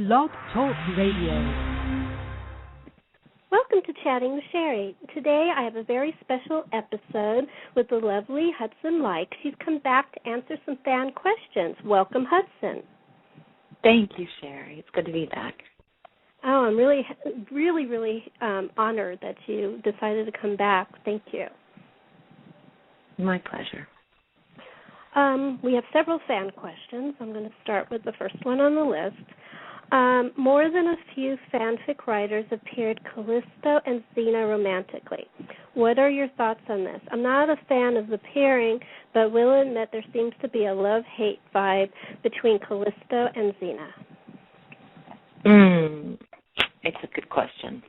Blog Talk Radio. Welcome to Chatting with Sherri. Today I have a very special episode with the lovely Hudson Leick. She's come back to answer some fan questions. Welcome, Hudson. Thank you, Sherri. It's good to be back. Oh, I'm really honored that you decided to come back. Thank you. My pleasure. We have several fan questions. I'm going to start with the first one on the list. More than a few fanfic writers have paired Callisto and Xena romantically. What are your thoughts on this? I'm not a fan of the pairing, but will admit there seems to be a love-hate vibe between Callisto and Xena. It's a good question.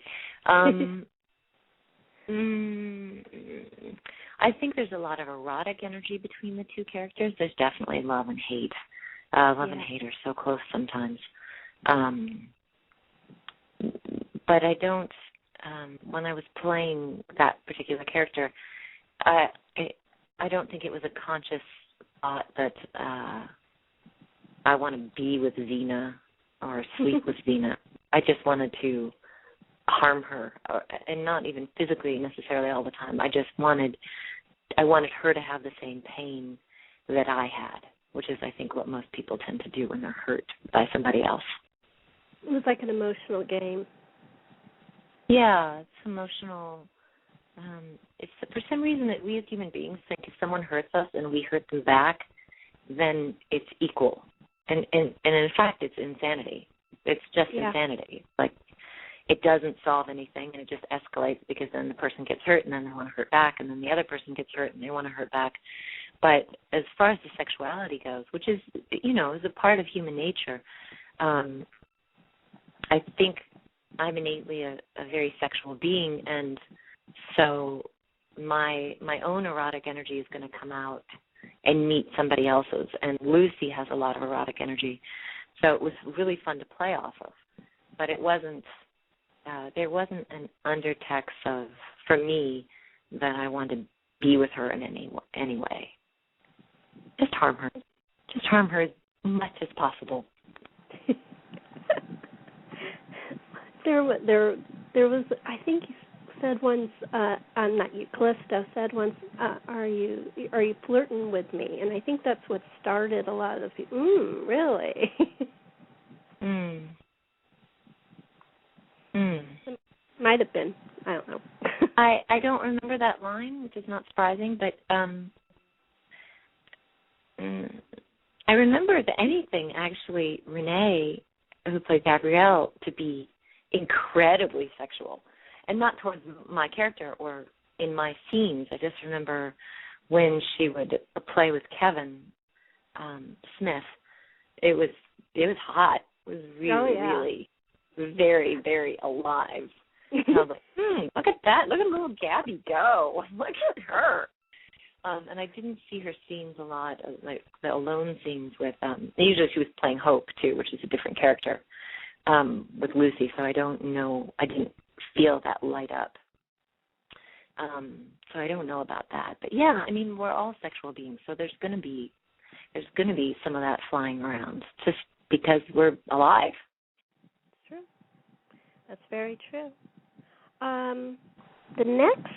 I think there's a lot of erotic energy between the two characters. There's definitely love and hate. And hate are so close sometimes. But I don't, when I was playing that particular character, I don't think it was a conscious thought that I want to be with Xena or sleep with Xena. I just wanted to harm her, and not even physically necessarily all the time. I wanted her to have the same pain that I had, which is, I think, what most people tend to do when they're hurt by somebody else. It was like an emotional game. Yeah, it's emotional. It's for some reason that we as human beings think if someone hurts us and we hurt them back, then it's equal. And in fact, it's insanity. It's just insanity. Like, it doesn't solve anything, and it just escalates because then the person gets hurt, and then they want to hurt back, and then the other person gets hurt, and they want to hurt back. But as far as the sexuality goes, which is, is a part of human nature, I think I'm innately a very sexual being, and so my own erotic energy is going to come out and meet somebody else's. And Lucy has a lot of erotic energy, so it was really fun to play off of. But it wasn't. There wasn't an undertext of, for me, that I wanted to be with her in any way. Just harm her. Just harm her as much as possible. There was, I think you said once, not you, Callisto said once, are you flirting with me? And I think that's what started a lot of the people. Really? Might have been. I don't know. I don't remember that line, which is not surprising, but I remember the anything, actually, Renee, who played Gabrielle, to be incredibly sexual, and not towards my character or in my scenes. I just remember when she would play with Kevin Smith, it was hot. It was really very, very alive. And I was like, look at that. Look at little Gabby go. Look at her. And I didn't see her scenes a lot, like the alone scenes with, usually she was playing Hope, too, which is a different character, with Lucy, so I don't know, I didn't feel that light up. So I don't know about that. But yeah, I mean, we're all sexual beings, so there's going to be some of that flying around, just because we're alive. True. That's very true. The next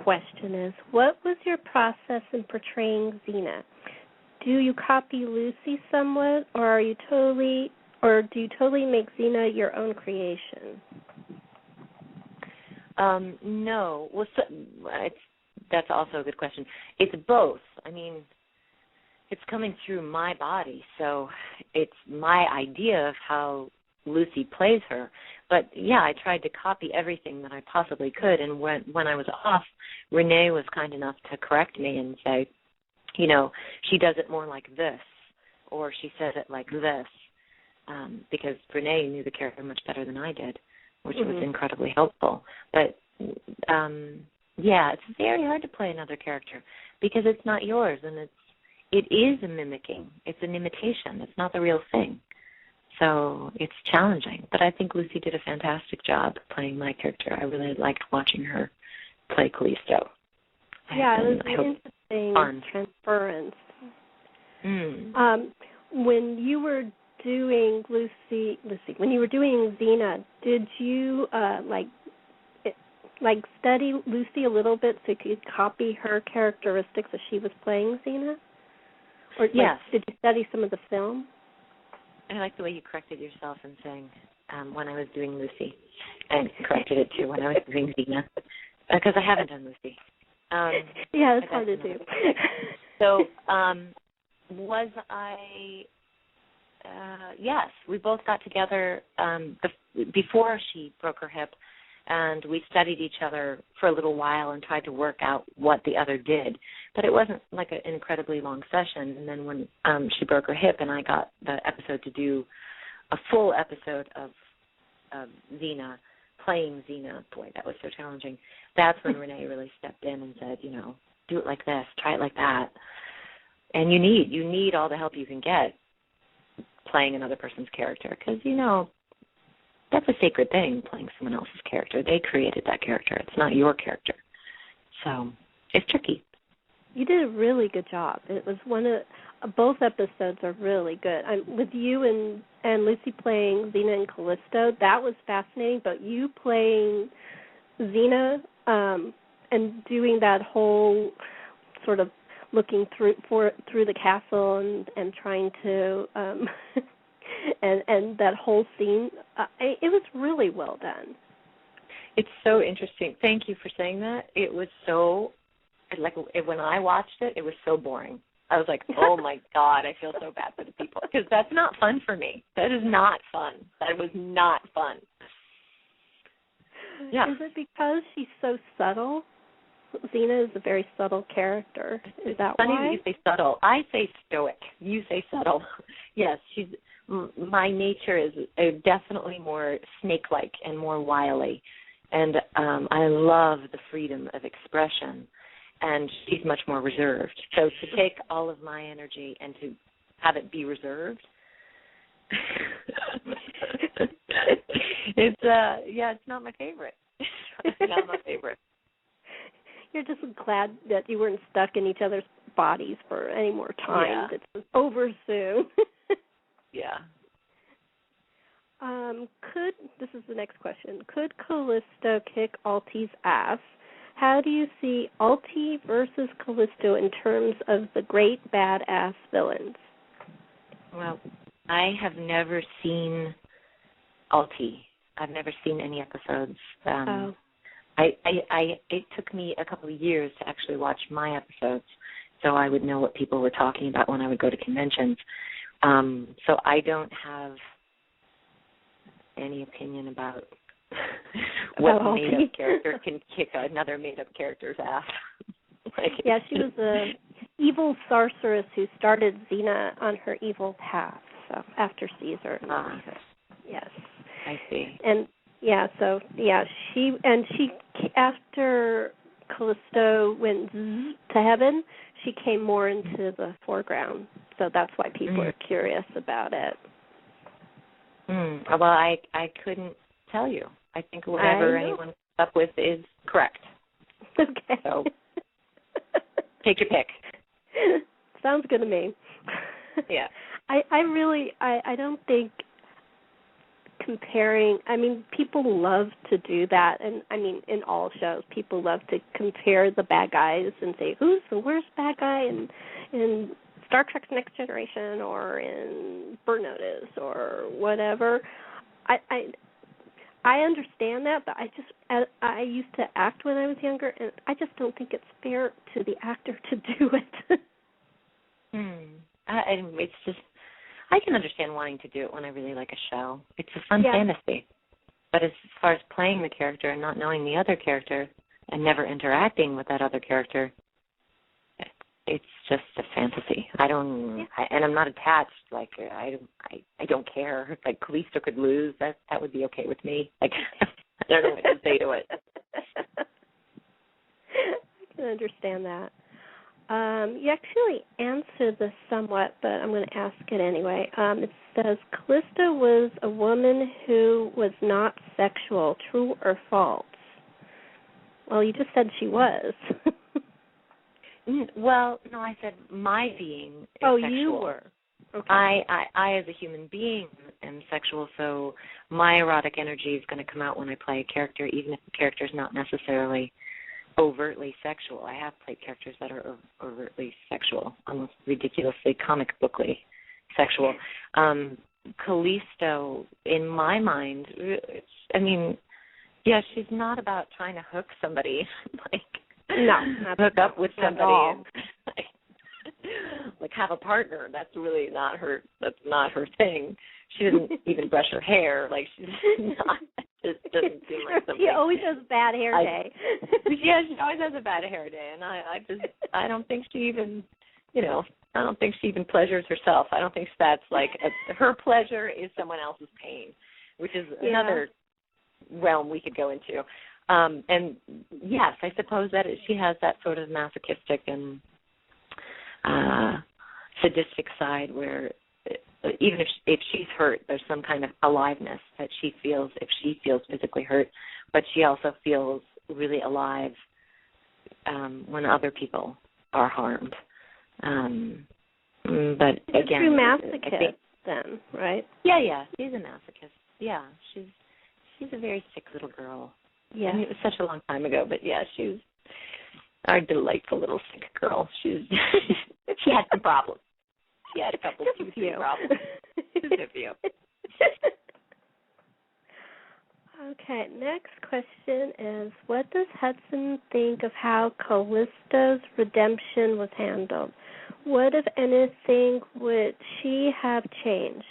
question is, what was your process in portraying Xena? Do you copy Lucy somewhat, or do you totally make Xena your own creation? No. Well, that's also a good question. It's both. I mean, it's coming through my body, so it's my idea of how Lucy plays her. But, yeah, I tried to copy everything that I possibly could, and when I was off, Renee was kind enough to correct me and say, she does it more like this, or she says it like this, because Renee knew the character much better than I did, which was incredibly helpful. But, it's very hard to play another character because it's not yours, and it is a mimicking. It's an imitation. It's not the real thing. So it's challenging. But I think Lucy did a fantastic job playing my character. I really liked watching her play Callisto. Yeah, it was an interesting transference. When you were doing Lucy, when you were doing Xena, did you study Lucy a little bit so you could copy her characteristics as she was playing Xena? Or yes. Did you study some of the film? I like the way you corrected yourself in saying when I was doing Lucy, and corrected it too when I was doing Xena, because I haven't done Lucy. Yeah, it's hard to do. So, was I? Yes, we both got together before she broke her hip, and we studied each other for a little while and tried to work out what the other did. But it wasn't like an incredibly long session. And then when she broke her hip and I got the episode to do a full episode of Xena, playing Xena, boy, that was so challenging. That's when Renee really stepped in and said, do it like this, try it like that. And you need all the help you can get playing another person's character, because, that's a sacred thing, playing someone else's character. They created that character. It's not your character. So it's tricky. You did a really good job. It was both episodes are really good. With you and Lucy playing Xena and Callisto, that was fascinating, but you playing Xena and doing that whole sort of looking through the castle and trying to and that whole scene, it was really well done. It's so interesting. Thank you for saying that. It was so, when I watched it, it was so boring. I was like, oh my God, I feel so bad for the people, because that's not fun for me. That is not fun. That was not fun. Yeah. Is it because she's so subtle? Xena is a very subtle character. Is that funny why? That you say subtle. I say stoic. You say subtle. Yes, my nature is definitely more snake-like and more wily, and I love the freedom of expression, and she's much more reserved. So to take all of my energy and to have it be reserved, it's not my favorite. It's not my favorite. You're just glad that you weren't stuck in each other's bodies for any more time. Yeah. It's over soon. Yeah. This is the next question. Could Callisto kick Alti's ass? How do you see Alti versus Callisto in terms of the great badass villains? Well, I have never seen Alti. I've never seen any episodes. It took me a couple of years to actually watch my episodes, so I would know what people were talking about when I would go to conventions. So I don't have any opinion about what made-up character can kick another made-up character's ass. Yeah, she was an evil sorceress who started Xena on her evil path. So after Caesar. Yes. I see. And she after Callisto went to heaven, she came more into the foreground. So that's why people are curious about it. Well, I couldn't tell you. I think whatever anyone comes up with is correct. Okay. So take your pick. Sounds good to me. Yeah. I don't think comparing, people love to do that, and in all shows, people love to compare the bad guys and say, who's the worst bad guy in Star Trek's Next Generation or in Burn Notice or whatever. I understand that, but I used to act when I was younger, and I just don't think it's fair to the actor to do it. It's just, I can understand wanting to do it when I really like a show. It's a fun fantasy. But as far as playing the character and not knowing the other character and never interacting with that other character, it's just a fantasy. And I'm not attached. Like I don't care. Like Callisto could lose, that would be okay with me. Like I don't know what to say to it. I can understand that. You actually answered this somewhat, but I'm going to ask it anyway. It says Callisto was a woman who was not sexual. True or false? Well, you just said she was. Well, no, I said my being is sexual. You were. Okay. I as a human being am sexual, so my erotic energy is going to come out when I play a character, even if the character is not necessarily overtly sexual. I have played characters that are overtly sexual, almost ridiculously comic bookly sexual. Callisto, in my mind, she's not about trying to hook somebody, hook up with somebody, like have a partner. That's really not her. That's not her thing. She doesn't even brush her hair. Like she's not. It just doesn't seem like something. She always has a bad hair day. Yeah, she always has a bad hair day, and I don't think she even, I don't think she even pleasures herself. I don't think that's like her pleasure is someone else's pain, which is another realm we could go into. And yes, I suppose that she has that sort of masochistic and sadistic side where even if she's hurt, there's some kind of aliveness that she feels if she feels physically hurt, but she also feels really alive when other people are harmed. But again, true masochist then, right? Yeah, she's a masochist. Yeah, she's a very sick little girl. Yeah, I mean, it was such a long time ago, but yeah, she's our delightful little sick girl. She had some problems. She had a couple of problems. Just a few. Okay, next question is, what does Hudson think of how Callisto's redemption was handled? What, if anything, would she have changed?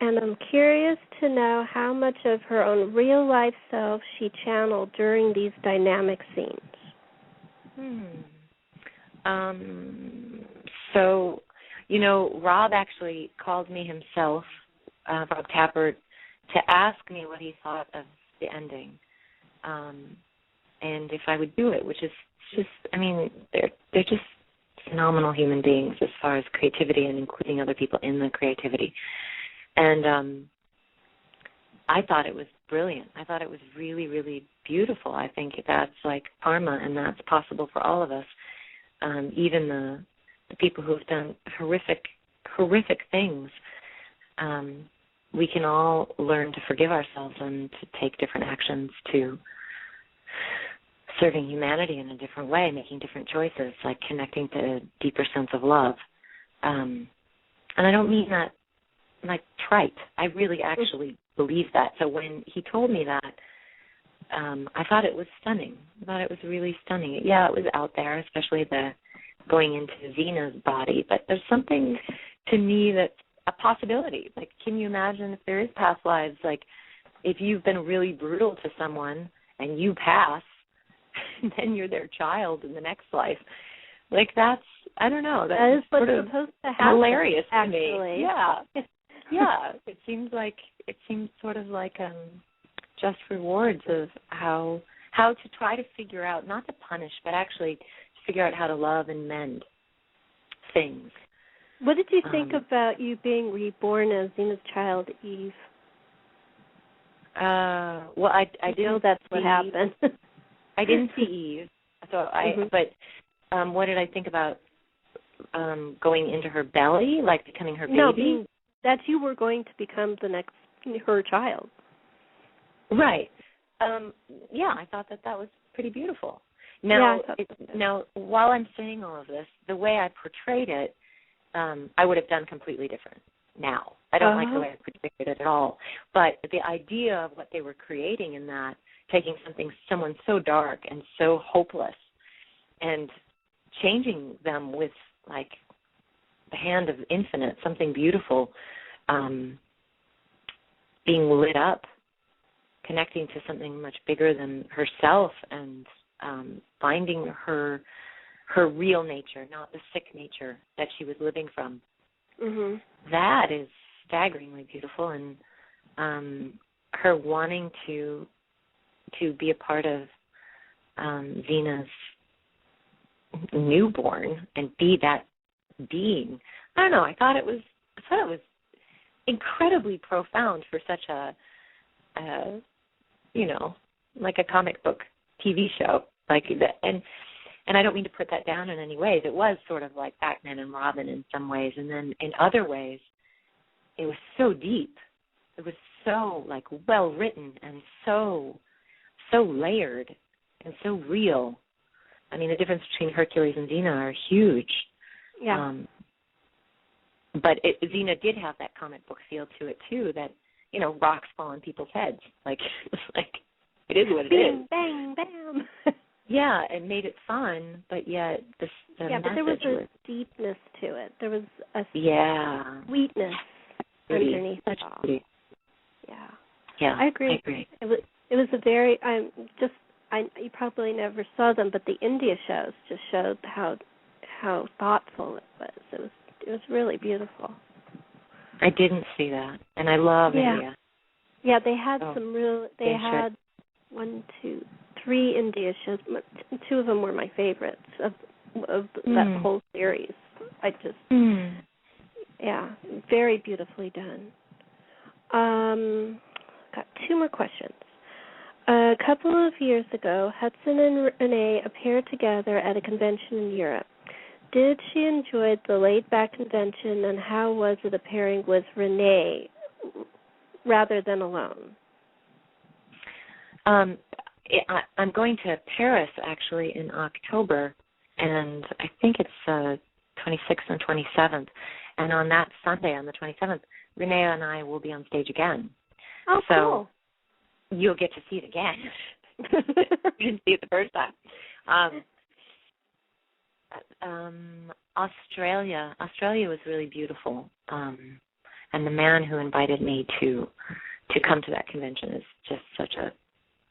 And I'm curious to know how much of her own real-life self she channeled during these dynamic scenes. So, Rob actually called me himself, Rob Tappert, to ask me what he thought of the ending, and if I would do it, which is just, they're just phenomenal human beings as far as creativity and including other people in the creativity. And I thought it was brilliant. I thought it was really, really beautiful. I think that's like karma, and that's possible for all of us. Even the people who have done horrific things, we can all learn to forgive ourselves and to take different actions to serving humanity in a different way, making different choices, like connecting to a deeper sense of love. And I don't mean that like trite. I really actually believe that. So when he told me that, I thought it was stunning. I thought it was really stunning. Yeah, it was out there, especially the going into Zena's body. But there's something to me that's a possibility. Like, can you imagine if there is past lives? Like, if you've been really brutal to someone and you pass, then you're their child in the next life. Like, that's, I don't know. That is what's sort of supposed to happen, hilarious actually. To me. Yeah. Yeah. It seems sort of like just rewards of how to try to figure out, not to punish, but actually to figure out how to love and mend things. What did you think about you being reborn as Zena's child, Eve? Well, I didn't. That's what happened. I didn't see Eve, so But what did I think about going into her belly, like becoming her baby? No, that you were going to become the next her child. Right. Yeah, I thought that was pretty beautiful. Now, now, while I'm saying all of this, the way I portrayed it, I would have done completely different now. I don't like the way I portrayed it at all. But the idea of what they were creating in that, taking someone so dark and so hopeless and changing them with, like, the hand of infinite, something beautiful, being lit up, connecting to something much bigger than herself and finding her real nature, not the sick nature that she was living from. Mm-hmm. That is staggeringly beautiful, and her wanting to be a part of Zena's newborn and be that being. I don't know. I thought it was incredibly profound for such a like a comic book TV show like that. And I don't mean to put that down in any ways. It was sort of like Batman and Robin in some ways, and then in other ways, it was so deep. It was so like well written and so layered and so real. I mean, the difference between Hercules and Xena are huge. Yeah. But Xena did have that comic book feel to it too. That rocks fall on people's heads. Like it is what it is. Bang, bang, bam. Yeah, it made it fun, but yet the message but there was a deepness to it. There was a sweetness underneath it all. Beauty. Yeah, I agree. It was a very you probably never saw them, but the India shows just showed how thoughtful it was. It was really beautiful. I didn't see that, and I love India. Yeah, they had some real. They had 1, 2, 3 India shows. 2 of them were my favorites of that whole series. I just, very beautifully done. Got 2 more questions. A couple of years ago, Hudson and Renee appeared together at a convention in Europe. Did she enjoy the laid-back convention, and how was it appearing with Renee rather than alone? I'm going to Paris, actually, in October, and I think it's 26th and 27th. And on that Sunday, on the 27th, Renee and I will be on stage again. Oh, so cool. You'll get to see it again. You didn't see it the first time. Australia was really beautiful. And the man who invited me to come to that convention is just such an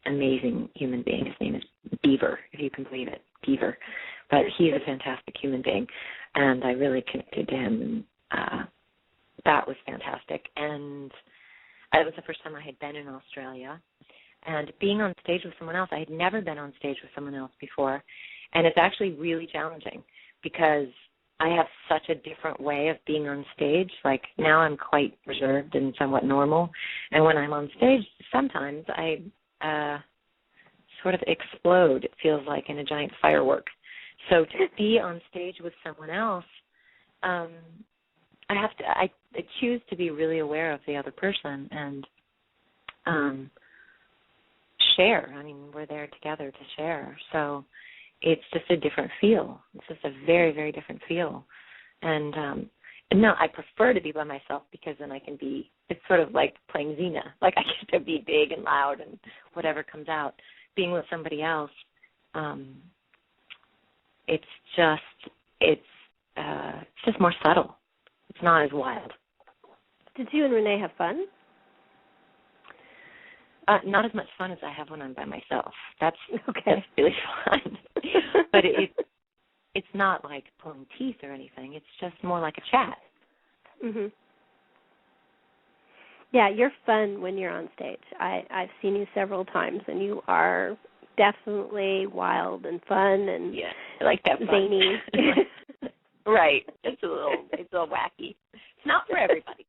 amazing human being. His name is Beaver, if you can believe it, Beaver. But he's a fantastic human being, and I really connected to him, and that was fantastic. And it was the first time I had been in Australia. And being on stage with someone else, I had never been on stage with someone else before, and it's actually really challenging because I have such a different way of being on stage. Like, now I'm quite reserved and somewhat normal, and when I'm on stage, sometimes I sort of explode, it feels like, in a giant firework. So to be on stage with someone else, I choose to be really aware of the other person and share. I mean, we're there together to share. So it's just a different feel. It's just a very, very different feel. And no, I prefer to be by myself because then I can be, it's sort of like playing Xena. Like, I get to be big and loud and whatever comes out. Being with somebody else, it's just more subtle. It's not as wild. Did you and Renee have fun? Not as much fun as I have when I'm by myself. That's really fun. But it's not like pulling teeth or anything. It's just more like a chat. Mhm. Yeah, you're fun when you're on stage. I've seen you several times, and you are definitely wild and fun and I like that zany. Right. It's a little wacky. It's not for everybody.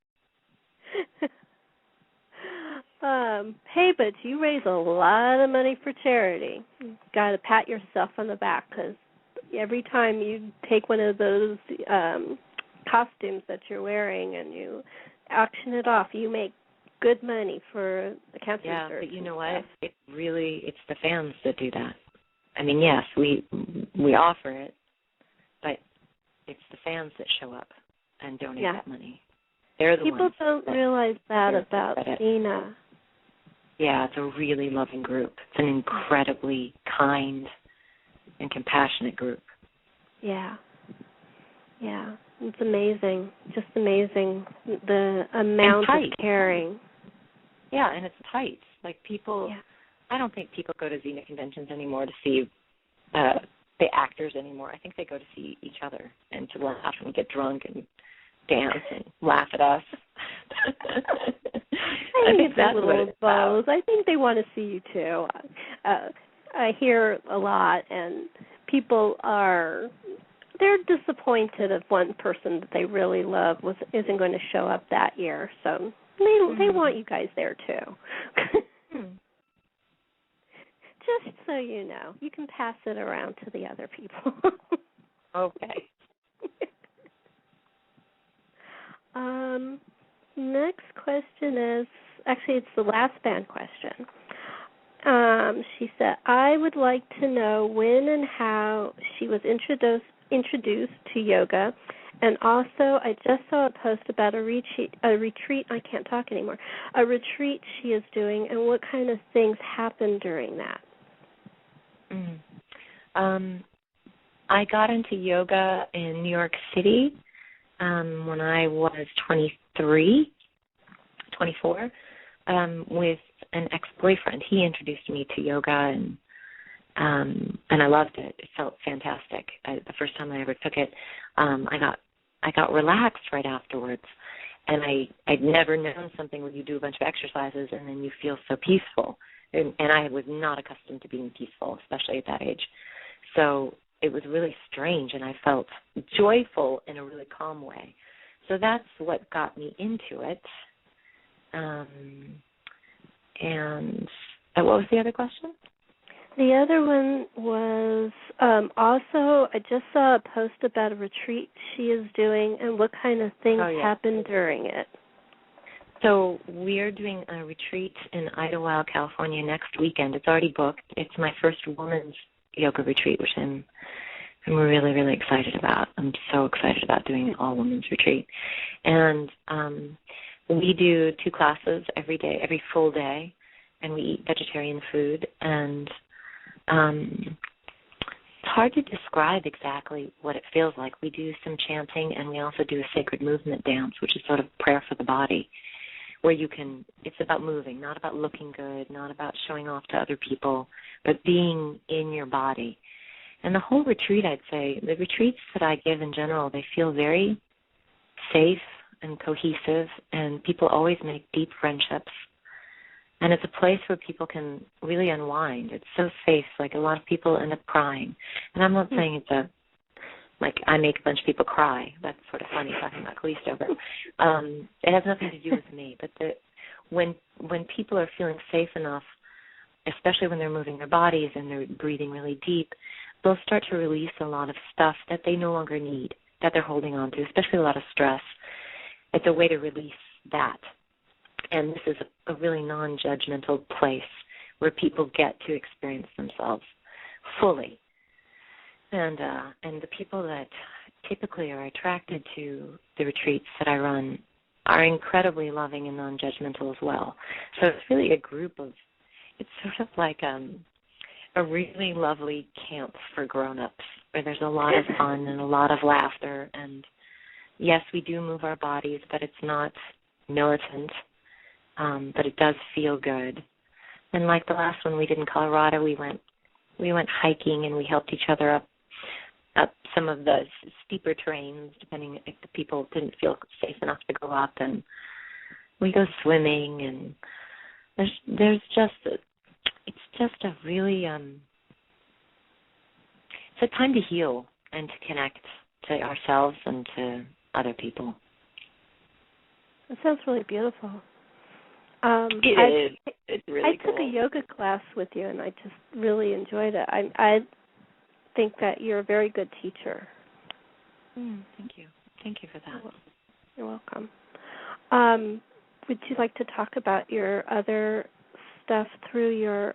Hey, but you raise a lot of money for charity. You've got to pat yourself on the back because every time you take one of those costumes that you're wearing and you auction it off, you make good money for the cancer research. Yeah, but you know what? It's the fans that do that. I mean, yes, we offer it, but it's the fans that show up and donate that money. They're the People ones don't realize that about Xena. Yeah, it's a really loving group. It's an incredibly kind and compassionate group. Yeah. It's amazing. Just amazing, the amount of caring. Yeah, and it's tight. Like, people, I don't think people go to Xena conventions anymore to see the actors anymore. I think they go to see each other and to laugh and get drunk and dance and laugh at us. I think it's a little of both. I think they want to see you too. I hear a lot, and people they're disappointed if one person that they really love isn't going to show up that year. So they want you guys there too. Just so you know, you can pass it around to the other people. Okay. next question is, actually it's the last fan question. She said, I would like to know when and how she was introduced to yoga, and also I just saw a post about a retreat, I can't talk anymore, a retreat she is doing, and what kind of things happen during that. I got into yoga in New York City when I was 24, with an ex-boyfriend. He introduced me to yoga, and I loved it. It felt fantastic. The first time I ever took it, I got relaxed right afterwards, and I'd never known something where you do a bunch of exercises and then you feel so peaceful. And I was not accustomed to being peaceful, especially at that age. So it was really strange, and I felt joyful in a really calm way. So that's what got me into it. And what was the other question? The other one was also, I just saw a post about a retreat she is doing and what kind of things happen during it. So we're doing a retreat in Idlewild, California next weekend. It's already booked. It's my first women's yoga retreat, which I'm really, really excited about. I'm so excited about doing an all-women's retreat. And we do 2 classes every day, every full day, and we eat vegetarian food. And it's hard to describe exactly what it feels like. We do some chanting, and we also do a sacred movement dance, which is sort of prayer for the body, where it's about moving, not about looking good, not about showing off to other people, but being in your body. And the whole retreat, I'd say, the retreats that I give in general, they feel very safe and cohesive, and people always make deep friendships. And it's a place where people can really unwind. It's so safe. Like, a lot of people end up crying. And I'm not saying it's I make a bunch of people cry. That's sort of funny talking about Callisto, but it has nothing to do with me. But when people are feeling safe enough, especially when they're moving their bodies and they're breathing really deep, they'll start to release a lot of stuff that they no longer need, that they're holding on to, especially a lot of stress. It's a way to release that. And this is a really non-judgmental place where people get to experience themselves fully. And the people that typically are attracted to the retreats that I run are incredibly loving and non-judgmental as well. So it's really a group of, it's sort of like a really lovely camp for grown-ups where there's a lot of fun and a lot of laughter. And yes, we do move our bodies, but it's not militant, but it does feel good. And like the last one we did in Colorado, we went hiking, and we helped each other up some of the steeper terrains, depending if the people didn't feel safe enough to go up. And we go swimming, and it's just a really it's a time to heal and to connect to ourselves and to other people. That sounds really beautiful. It is. It's really cool. I took a yoga class with you, and I just really enjoyed it. I think that you're a very good teacher. Thank you. Thank you for that. You're welcome. Would you like to talk about your other stuff through your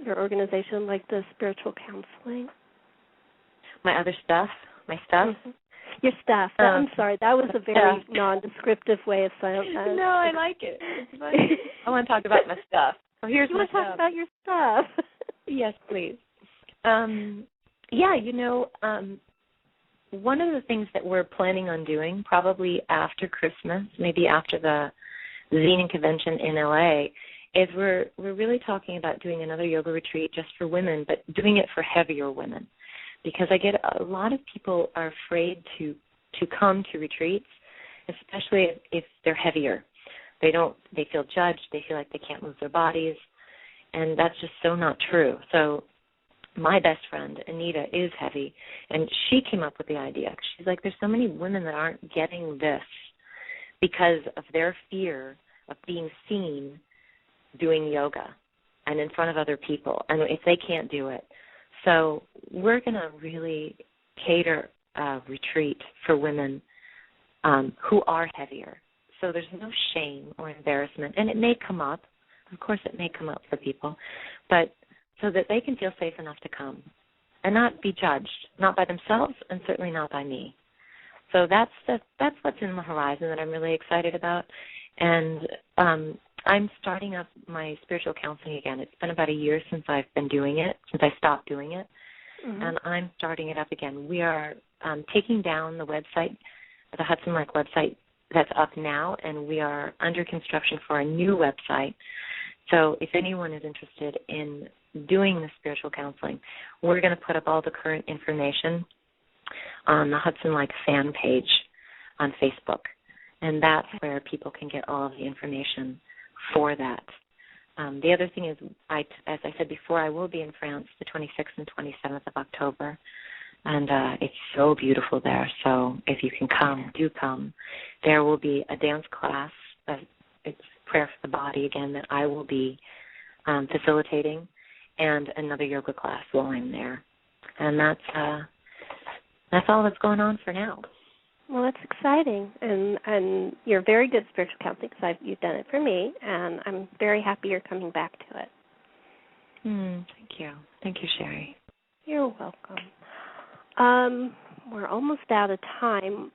organization, like the spiritual counseling? My other stuff? My stuff? Mm-hmm. Your stuff. I'm sorry. That was a very non-descriptive way of saying that. No, I like it. It's funny. I want to talk about my stuff. Oh, here's you my want to talk about your stuff? Yes, please. One of the things that we're planning on doing, probably after Christmas, maybe after the Xenon convention in LA, is we're really talking about doing another yoga retreat just for women, but doing it for heavier women. Because I get a lot of people are afraid to come to retreats, especially if they're heavier. They feel judged, they feel like they can't move their bodies, and that's just so not true. So my best friend, Anita, is heavy, and she came up with the idea. She's like, there's so many women that aren't getting this because of their fear of being seen doing yoga and in front of other people, and if they can't do it. So we're going to really cater a retreat for women who are heavier, so there's no shame or embarrassment. And it may come up. Of course it may come up for people. But so that they can feel safe enough to come and not be judged, not by themselves and certainly not by me. So that's what's in the horizon that I'm really excited about. And I'm starting up my spiritual counseling again. It's been about a year since I've been doing it, since I stopped doing it. Mm-hmm. And I'm starting it up again. We are taking down the website, the Hudson Leick website that's up now, and we are under construction for a new website. So if anyone is interested in doing the spiritual counseling, we're going to put up all the current information on the Hudson Leick fan page on Facebook, and that's where people can get all of the information for that. The other thing is, as I said before, I will be in France the 26th and 27th of October, and it's so beautiful there. So if you can come, do come. There will be a dance class. It's Prayer for the Body, again, that I will be facilitating, and another yoga class while I'm there. And that's all that's going on for now. Well, that's exciting, and you're very good at spiritual counseling because you've done it for me, and I'm very happy you're coming back to it. Thank you. Thank you, Sherri. You're welcome. We're almost out of time.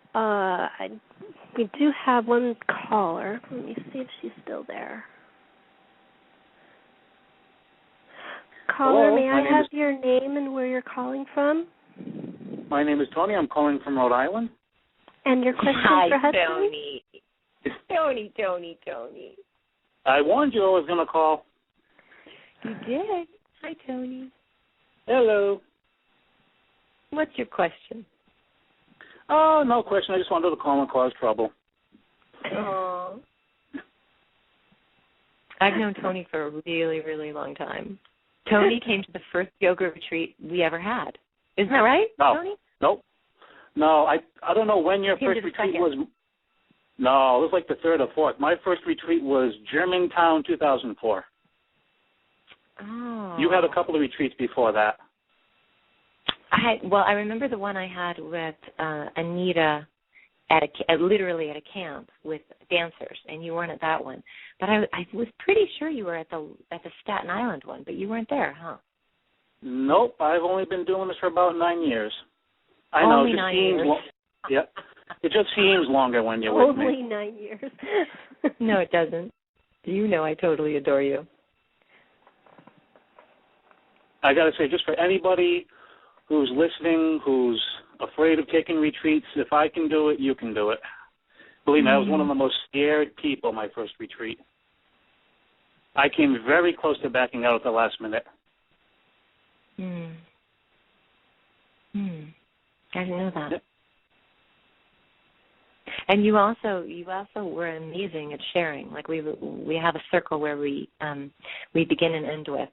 We do have one caller. Let me see if she's still there. Caller, Hello, may I have your name and where you're calling from? My name is Tony. I'm calling from Rhode Island. And your question for Hudson? Tony. I warned you I was going to call. You did. Hi, Tony. Hello. What's your question? Oh, no question. I just wanted to call and cause trouble. Oh. I've known Tony for a really, really long time. Tony came to the first yoga retreat we ever had. Isn't that right, No. Tony? Nope. No, I don't know when your first retreat was. No, it was like the third or fourth. My first retreat was Germantown, 2004. Oh. You had a couple of retreats before that. I remember the one I had with Anita literally at a camp with dancers, and you weren't at that one. But I was pretty sure you were at the Staten Island one, but you weren't there, huh? Nope, I've only been doing this for about 9 years. I know. Only 9 years. Yeah, it just seems longer when you're with me. Only 9 years. No, it doesn't. You know I totally adore you. I got to say, just for anybody who's listening, who's afraid of taking retreats, if I can do it, you can do it. Believe me, I was one of the most scared people my first retreat. I came very close to backing out at the last minute. I didn't know that. And you also were amazing at sharing. Like we have a circle where we begin and end with.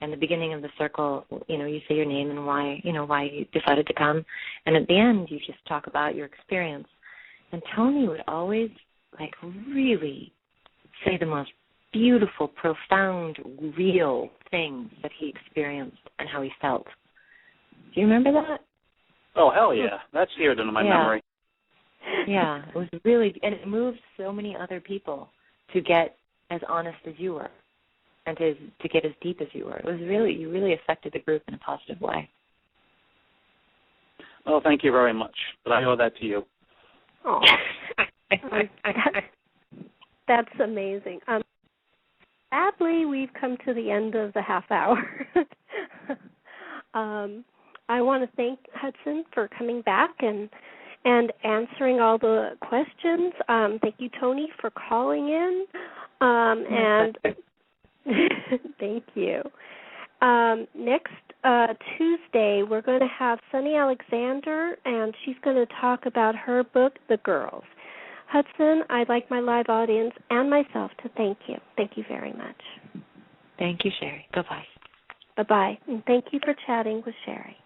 And the beginning of the circle, you say your name and why you decided to come. And at the end, you just talk about your experience. And Tony would always, really say the most beautiful, profound, real things that he experienced and how he felt. Do you remember that? Oh, hell yeah. That's seared into my memory. Yeah, it was really, and it moved so many other people to get as honest as you were. And to get as deep as you were. It was you really affected the group in a positive way. Well, thank you very much. But I owe that to you. Oh, that's amazing. Sadly, we've come to the end of the half hour. I want to thank Hudson for coming back and answering all the questions. Thank you, Tony, for calling in. And thank you. Next Tuesday, we're going to have Sunny Alexander, and she's going to talk about her book, The Girls. Hudson, I'd like my live audience and myself to thank you. Thank you very much. Thank you, Sherri. Bye-bye. Bye-bye. And thank you for chatting with Sherri.